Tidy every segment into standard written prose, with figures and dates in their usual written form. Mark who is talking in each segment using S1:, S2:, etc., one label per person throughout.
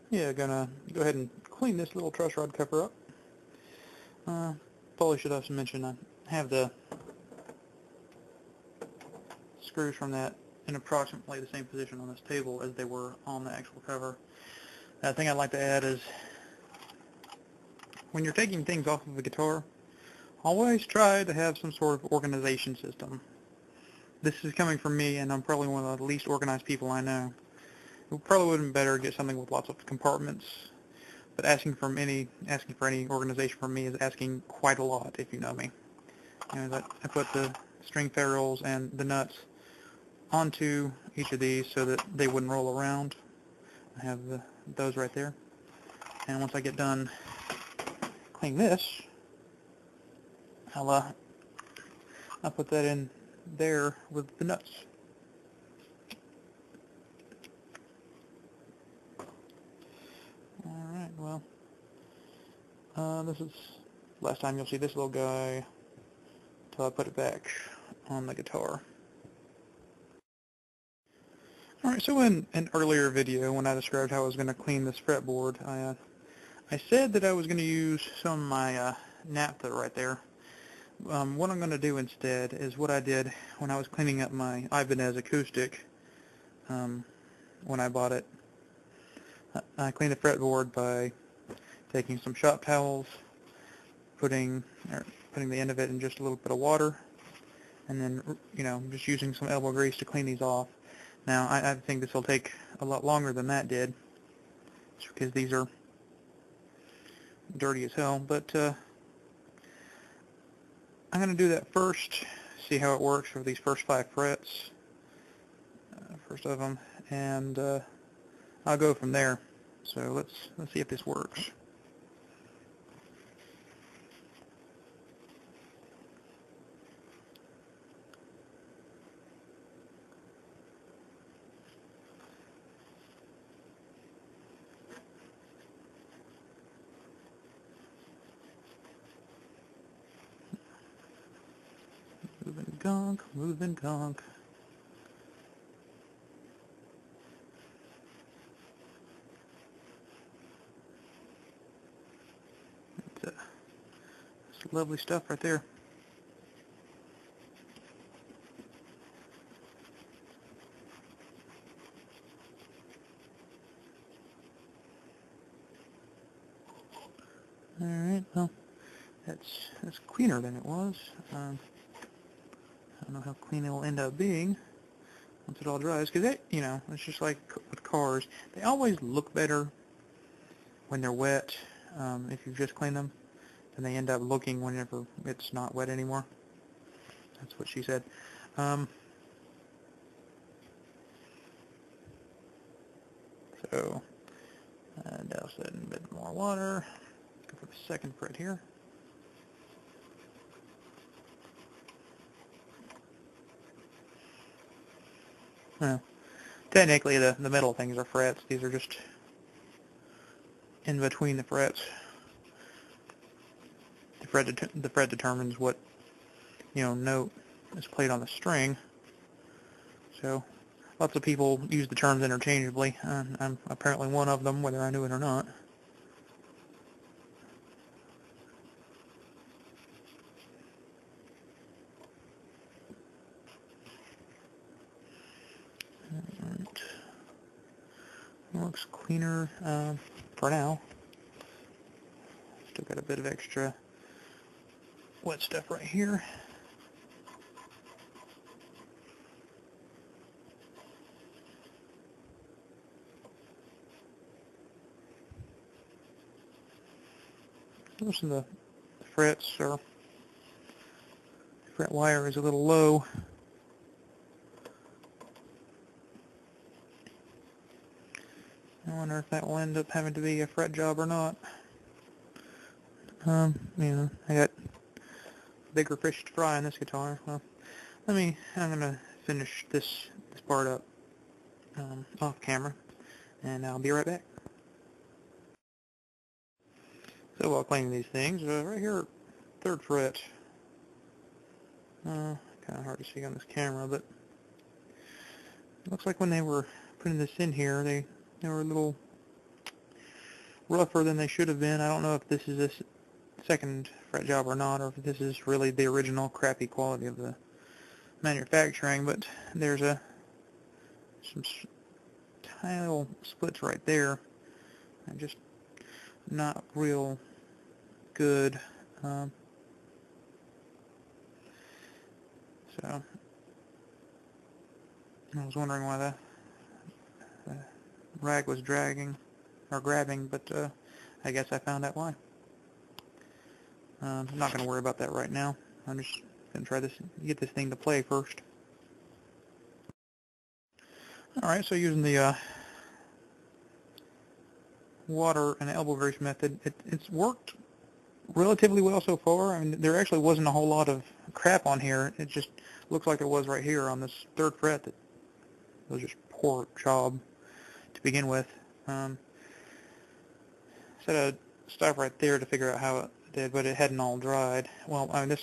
S1: Yeah, gonna go ahead and clean this little truss rod cover up. Probably should also mention I have the screws from that in approximately the same position on this table as they were on the actual cover. The thing I'd like to add is when you're taking things off of a guitar, always try to have some sort of organization system. This is coming from me, and I'm probably one of the least organized people I know. It probably would have been better to get something with lots of compartments, but asking for any organization from me is asking quite a lot, if you know me. You know, I put the string ferrules and the nuts onto each of these so that they wouldn't roll around. I have those right there. And once I get done cleaning this, I'll put that in there with the nuts. Alright, well, this is the last time you'll see this little guy until I put it back on the guitar. Alright, so in an earlier video when I described how I was going to clean this fretboard, I said that I was going to use some of my naphtha right there. What I'm going to do instead is what I did when I was cleaning up my Ibanez Acoustic when I bought it. I cleaned the fretboard by taking some shop towels, putting the end of it in just a little bit of water, and then, you know, just using some elbow grease to clean these off. Now, I think this will take a lot longer than that did, just because these are dirty as hell, but I'm going to do that first, see how it works for these first 5 frets, first of them, and I'll go from there. So let's see if this works. Moving gunk, moving gunk. It's lovely stuff right there. Alright, well, that's cleaner than it was. I don't know how clean it will end up being once it all dries, because you know, it's just like with cars. They always look better when they're wet, if you've just cleaned them, than they end up looking whenever it's not wet anymore. That's what she said. So, douse that in a bit more water. Go for the second fret here. Well, technically the middle things are frets. These are just in between the frets. The fret determines what, you know, note is played on the string. So lots of people use the terms interchangeably. I'm apparently one of them, whether I knew it or not. Looks cleaner for now. Still got a bit of extra wet stuff right here. Most of the frets or fret wire is a little low. I wonder if that will end up having to be a fret job or not. You know, I got bigger fish to fry on this guitar. Well, I'm gonna finish this part up off camera, and I'll be right back. So while cleaning these things, right here, 3rd fret. Kind of hard to see on this camera, but it looks like when they were putting this in here, they were a little rougher than they should have been. I don't know if this is a second fret job or not, or if this is really the original crappy quality of the manufacturing, but there's some tiny little splits right there, and just not real good. So I was wondering why the rag was dragging or grabbing, but I guess I found out why. I'm not going to worry about that right now. I'm just going to try this, get this thing to play first. Alright, so using the water and elbow grease method, it's worked relatively well so far. I mean, there actually wasn't a whole lot of crap on here. It just looks like there was right here on this 3rd fret. That was just poor job to begin with. Said I'd stop right there to figure out how it did, but it hadn't all dried. Well, I mean,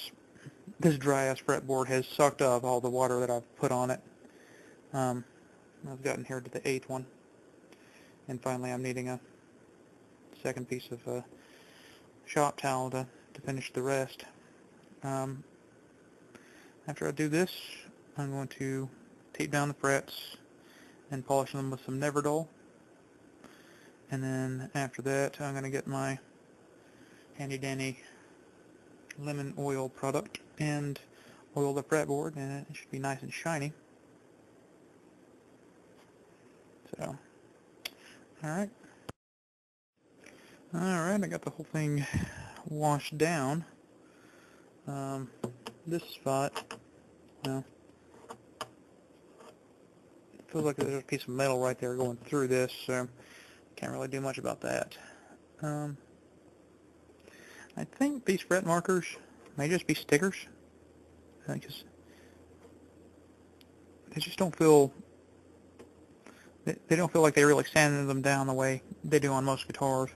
S1: this dry-ass fretboard has sucked up all the water that I've put on it. I've gotten here to the 8th one, and finally I'm needing a second piece of shop towel to finish the rest. After I do this, I'm going to tape down the frets and polish them with some Nevr-dull. And then after that, I'm going to get my handy-dandy lemon oil product and oil the fretboard, and it should be nice and shiny. So, alright. Alright, I got the whole thing washed down. This spot, well, it feels like there's a piece of metal right there going through this, so can't really do much about that. I think these fret markers may just be stickers, because they just don't feel, they don't feel like they really sanded them down the way they do on most guitars.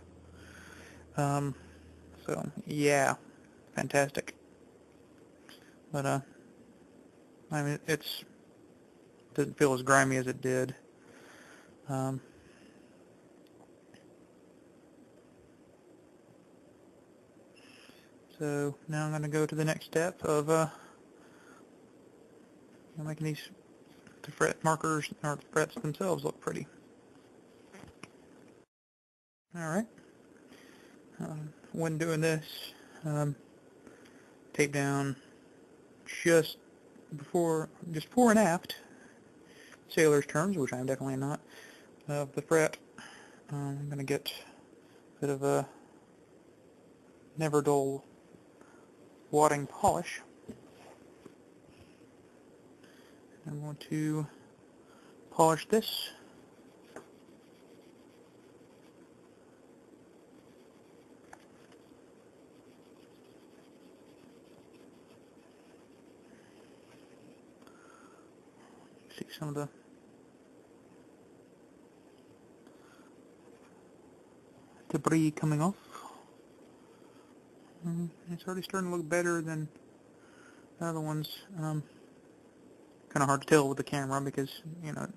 S1: So yeah, fantastic. But I mean, doesn't feel as grimy as it did. So now I'm going to go to the next step of making the fret markers, or the frets themselves, look pretty. Alright. When doing this, tape down just fore and aft, sailor's terms, which I'm definitely not, of the fret. I'm going to get a bit of a Nevr-dull wadding polish. I'm going to polish this. See some of the debris coming off. It's already starting to look better than the other ones. Kind of hard to tell with the camera because, you know,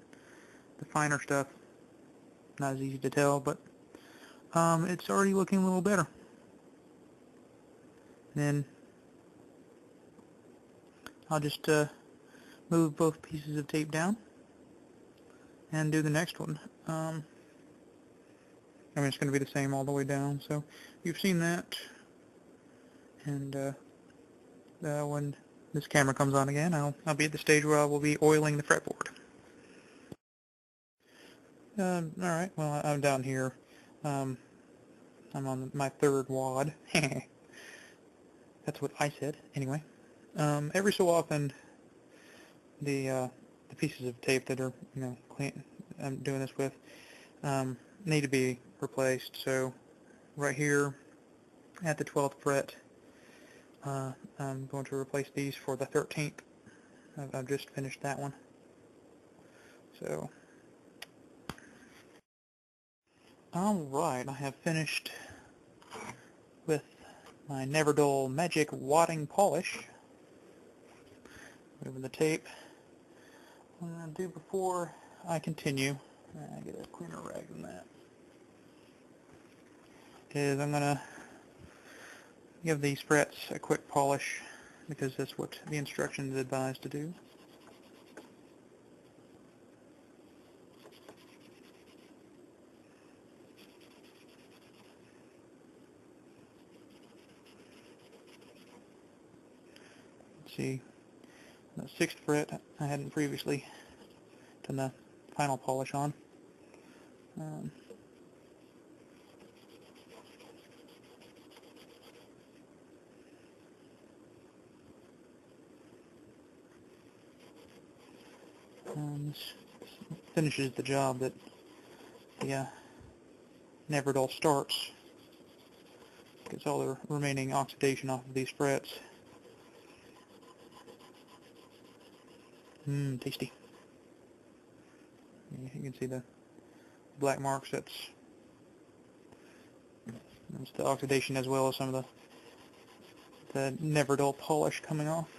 S1: the finer stuff, not as easy to tell, but it's already looking a little better. Then I'll just move both pieces of tape down and do the next one. I mean, it's going to be the same all the way down, so you've seen that. And when this camera comes on again, I'll be at the stage where I will be oiling the fretboard. Alright, well, I'm down here. I'm on my 3rd wad. That's what I said, anyway. Every so often, the pieces of tape that are, you know, clean, I'm doing this with, need to be replaced. So, right here at the 12th fret, I'm going to replace these for the 13th. I've just finished that one. So, alright, I have finished with my Nevr-dull Magic Wadding Polish. Over the tape. What I'm going to do before I continue, I get a cleaner rag than that. is I'm going to give these frets a quick polish because that's what the instructions advise to do. Let's see, the 6th fret I hadn't previously done the final polish on. This finishes the job that the Nevr-dull starts. Gets all the remaining oxidation off of these frets. Tasty. You can see the black marks. That's the oxidation as well as some of the Nevr-dull polish coming off.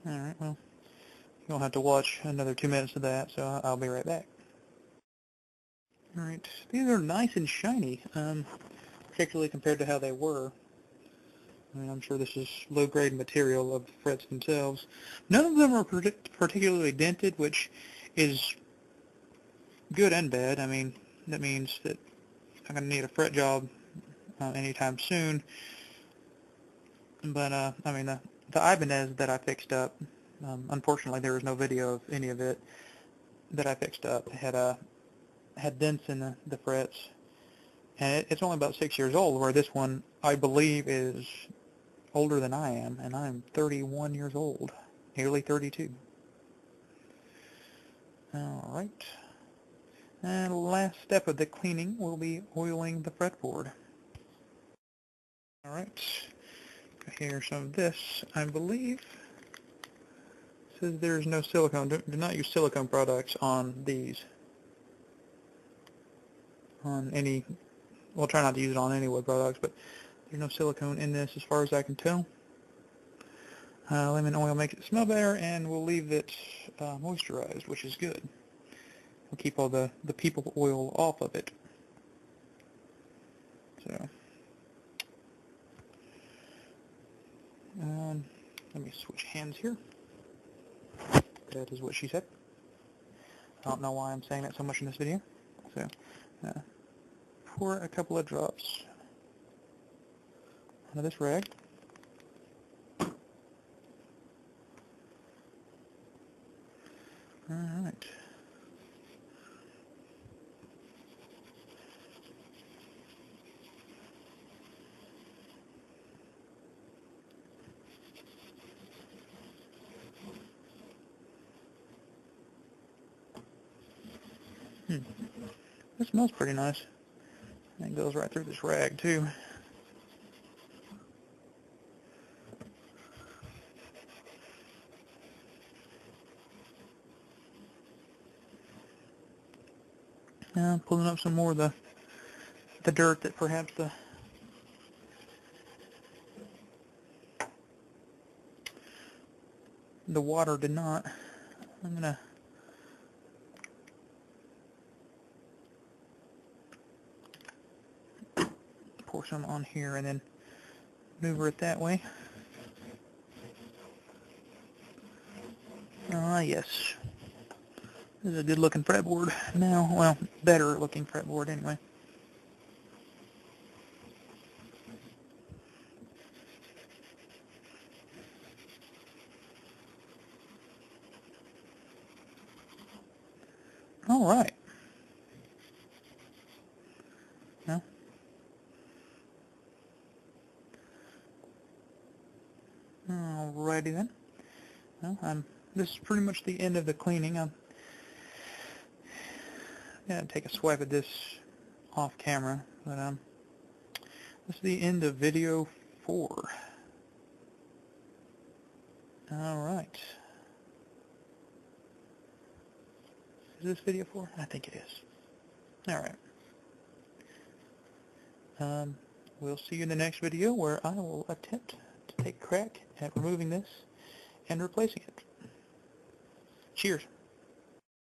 S1: Alright, well, you'll have to watch another 2 minutes of that, so I'll be right back. Alright, these are nice and shiny, particularly compared to how they were. I mean, I'm sure this is low-grade material of the frets themselves. None of them are particularly dented, which is good and bad. I mean, that means that I'm going to need a fret job anytime soon. But, I mean, the Ibanez that I fixed up, unfortunately there was no video of any of it that I fixed up. It had dents in the frets, and it's only about 6 years old, where this one, I believe, is older than I am, and I'm 31 years old, nearly 32. Alright, and last step of the cleaning will be oiling the fretboard. Alright, here's some of this. I believe it says there's no silicone. Do not use silicone products on these. On any, well, try not to use it on any wood products, but there's no silicone in this as far as I can tell. Lemon oil makes it smell better, and we'll leave it moisturized, which is good. We'll keep all the people oil off of it. So, let me switch hands here. That is what she said. I don't know why I'm saying that so much in this video. So, pour a couple of drops onto this rag. Alright. It smells pretty nice. And it goes right through this rag too. Now I'm pulling up some more of the dirt that perhaps the water did not. I'm gonna pour some on here and then maneuver it that way. Ah, yes. This is a good looking fretboard now. Well, better looking fretboard anyway. Alright. Now, alrighty then. Well, this is pretty much the end of the cleaning. I'm gonna take a swipe at this off camera, but this is the end of video 4. Alright. Is this video for? I think it is. Alright. We'll see you in the next video where I will attempt to take a crack at removing this and replacing it. Cheers.